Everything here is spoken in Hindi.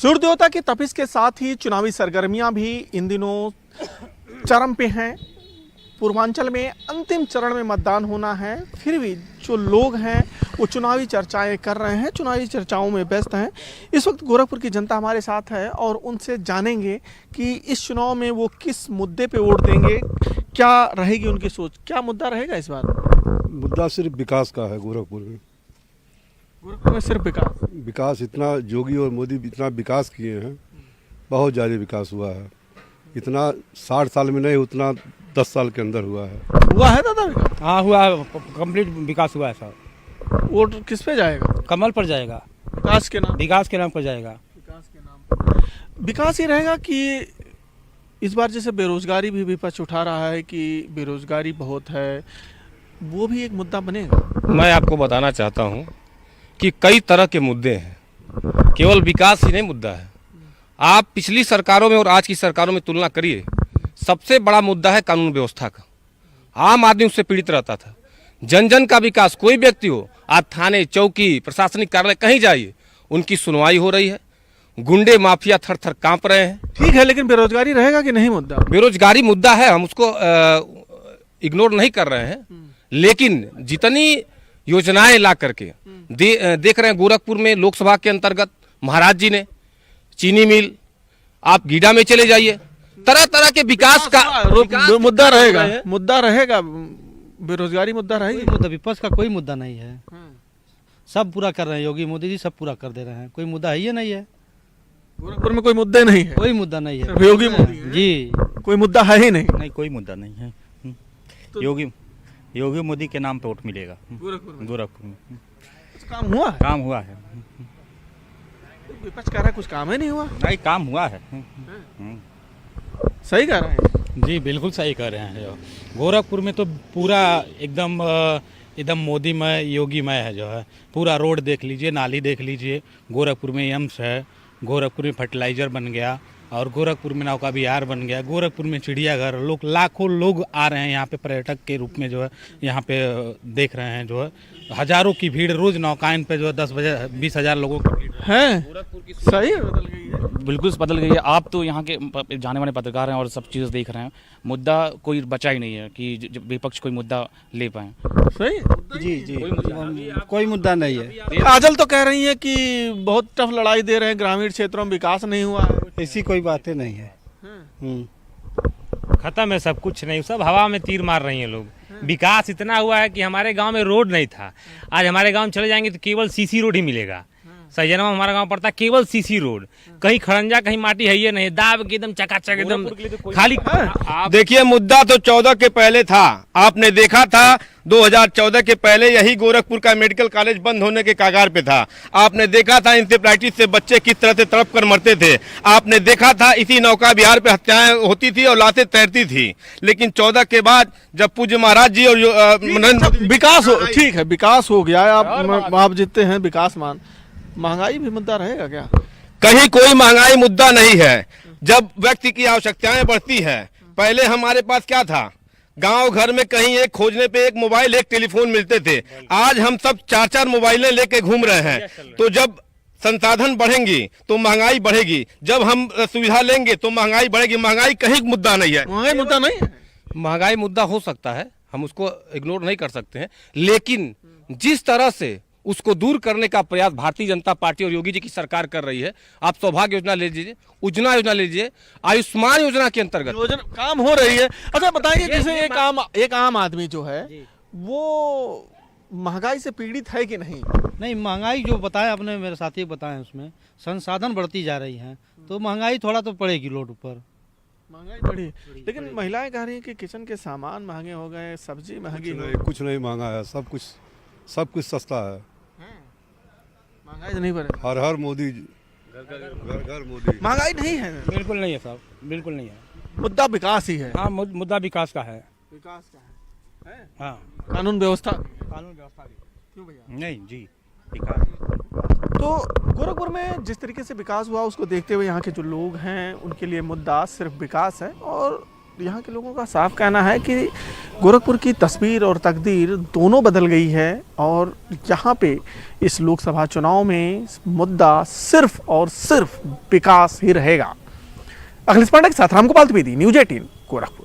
सूर्योदय की तपिश के साथ ही चुनावी सरगर्मियां भी इन दिनों चरम पे हैं। पूर्वांचल में अंतिम चरण में मतदान होना है, फिर भी जो लोग हैं वो चुनावी चर्चाएं कर रहे हैं, चुनावी चर्चाओं में व्यस्त हैं। इस वक्त गोरखपुर की जनता हमारे साथ है और उनसे जानेंगे कि इस चुनाव में वो किस मुद्दे पे वोट देंगे, क्या रहेगी उनकी सोच, क्या मुद्दा रहेगा इस बार। मुद्दा सिर्फ विकास का है। गोरखपुर में सिर्फ विकास इतना योगी और मोदी इतना विकास किए हैं, बहुत ज़्यादा विकास हुआ है। इतना 60 साल में नहीं, उतना 10 साल के अंदर हुआ है दादा विकास। हाँ हुआ है, कंप्लीट विकास हुआ है सर। वोट किस पे जाएगा? कमल पर जाएगा, विकास के नाम पर जाएगा। विकास के नाम पर विकास ही रहेगा कि इस बार जैसे बेरोजगारी भी विपक्ष उठा रहा है कि बेरोजगारी बहुत है, वो भी एक मुद्दा बनेगा। मैं आपको बताना चाहता हूँ कि कई तरह के मुद्दे हैं, केवल विकास ही नहीं मुद्दा है। आप पिछली सरकारों में और आज की सरकारों में तुलना करिए, सबसे बड़ा मुद्दा है कानून व्यवस्था का। आम आदमी उससे पीड़ित रहता था। जन जन का विकास, कोई व्यक्ति हो, आप थाने, चौकी, प्रशासनिक कार्यालय कहीं जाइए, उनकी सुनवाई हो रही है। गुंडे माफिया थर थर कांप रहे हैं। ठीक है, लेकिन बेरोजगारी रहेगा कि नहीं मुद्दा? बेरोजगारी मुद्दा है, हम उसको इग्नोर नहीं कर रहे हैं, लेकिन जितनी योजनाएं ला करके देख रहे हैं गोरखपुर में लोकसभा के अंतर्गत महाराज जी ने चीनी मिल, आप गीडा में चले जाइए, तरह तरह के विकास का मुद्दा रहेगा। बेरोजगारी मुद्दा रहेगी। मुद्दा विपक्ष का कोई मुद्दा नहीं है, सब पूरा कर रहे हैं। योगी मोदी जी सब पूरा कर दे रहे हैं, कोई मुद्दा ही नहीं है। गोरखपुर में कोई मुद्दे नहीं है, कोई मुद्दा नहीं है। योगी मोदी जी, कोई मुद्दा है ही नहीं। कोई मुद्दा नहीं है। योगी मोदी के नाम पे वोट मिलेगा गोरखपुर में। काम हुआ है? काम हुआ है। विपक्ष कह रहा है कुछ काम ही नहीं हुआ। नहीं, काम हुआ है। सही कह रहे हैं। जी बिल्कुल सही कह रहे हैं। गोरखपुर में तो पूरा एकदम मोदीमय, योगीमय है जो है। पूरा रोड देख लीजिए, नाली देख लीजिए। गोरखपुर में एम्स है, गोरखपुर में फर्टिलाइजर बन गया, और गोरखपुर में नौका विहार बन गया। गोरखपुर में चिड़ियाघर, लाखों लोग आ रहे हैं यहाँ पे पर्यटक के रूप में जो है, यहाँ पे देख रहे हैं जो है। हजारों की भीड़ रोज नौकायन पे जो है 10-20 हज़ार लोगों की भीड़ है। सही बदल गई है, बिल्कुल बदल गई है। आप तो यहाँ के जाने माने पत्रकार हैं और सब चीज़ देख रहे हैं। मुद्दा कोई बचा ही नहीं है कि विपक्ष कोई मुद्दा ले पाए। सही जी कोई मुद्दा नहीं है। काजल तो कह रही है कि बहुत टफ लड़ाई दे रहे हैं, ग्रामीण क्षेत्रों में विकास नहीं हुआ है। ऐसी कोई बातें नहीं है। खत्म है, सब कुछ नहीं, सब हवा में तीर मार रही हैं लोग। विकास इतना हुआ है कि हमारे गांव में रोड नहीं था, आज हमारे गांव में चले जाएंगे तो केवल सीसी रोड ही मिलेगा। सैजनवा हमारा गांव पड़ता है, केवल सीसी रोड, कहीं खड़ंजा कहीं माटी है ये नहीं, दाब के एकदम चकाचक एकदम खाली। देखिए, मुद्दा तो 14 के पहले था। आपने देखा था 2014 के पहले यही गोरखपुर का मेडिकल कॉलेज बंद होने के कगार पे था। आपने देखा था इंसेफ्लाइटिस से बच्चे किस तरह से तड़प कर मरते थे। आपने देखा था इसी नौका विहार पे हत्याएं होती थी और लाशें तैरती थी। लेकिन 14 के बाद जब पूज्य महाराज जी और विकास हो, ठीक है, विकास हो गया। आप जीतते हैं विकास मान। महंगाई भी मुद्दा रहेगा क्या? कहीं कोई महंगाई मुद्दा नहीं है। जब व्यक्ति की आवश्यकताएं बढ़ती है, पहले हमारे पास क्या था, गांव घर में कहीं एक खोजने पे एक मोबाइल, एक टेलीफोन मिलते थे। आज हम सब 4-4 मोबाइलें लेके घूम रहे हैं। तो जब संसाधन बढ़ेंगी तो महंगाई बढ़ेगी, जब हम सुविधा लेंगे तो महंगाई बढ़ेगी। महंगाई कहीं मुद्दा नहीं है। महंगाई मुद्दा नहीं है। महंगाई मुद्दा हो सकता है, हम उसको इग्नोर नहीं कर सकते हैं, लेकिन जिस तरह से उसको दूर करने का प्रयास भारतीय जनता पार्टी और योगी जी की सरकार कर रही है। आप सौभाग्य योजना ले लीजिए, उज्ज्वला योजना ले लीजिए, आयुष्मान योजना के अंतर्गत काम हो रही है। अच्छा बताइए, जैसे एक आम आदमी जो है वो महंगाई से पीड़ित है कि नहीं? नहीं, महंगाई जो बताया आपने, मेरे साथी बताए, उसमें संसाधन बढ़ती जा रही हैं तो महंगाई थोड़ा तो पड़ेगी लोड ऊपर। महंगाई बढ़ी, लेकिन महिलाएं कह रही हैं कि किचन के सामान महंगे हो गए, सब्जी महंगी। कुछ नहीं महंगा है, सब कुछ सस्ता है। महंगाई नहीं बढ़े। हर मोदी, घर मोदी। महंगाई नहीं है, बिल्कुल नहीं है साहब, बिल्कुल नहीं है। मुद्दा विकास ही है। हाँ, मुद्दा विकास का है। विकास का है। हाँ, कानून व्यवस्था क्यों भैया? नहीं जी, विकास। तो गोरखपुर में जिस तरीके से विकास हुआ उसको देखते हुए यहाँ के जो लोग हैं उनके लिए मुद्दा सिर्फ विकास है, और यहाँ के लोगों का साफ कहना है कि गोरखपुर की तस्वीर और तकदीर दोनों बदल गई है और यहाँ पे इस लोकसभा चुनाव में मुद्दा सिर्फ और सिर्फ विकास ही रहेगा। अखिलेश पांडे के साथ रामगोपाल द्विवेदी, न्यूज़ 18 गोरखपुर।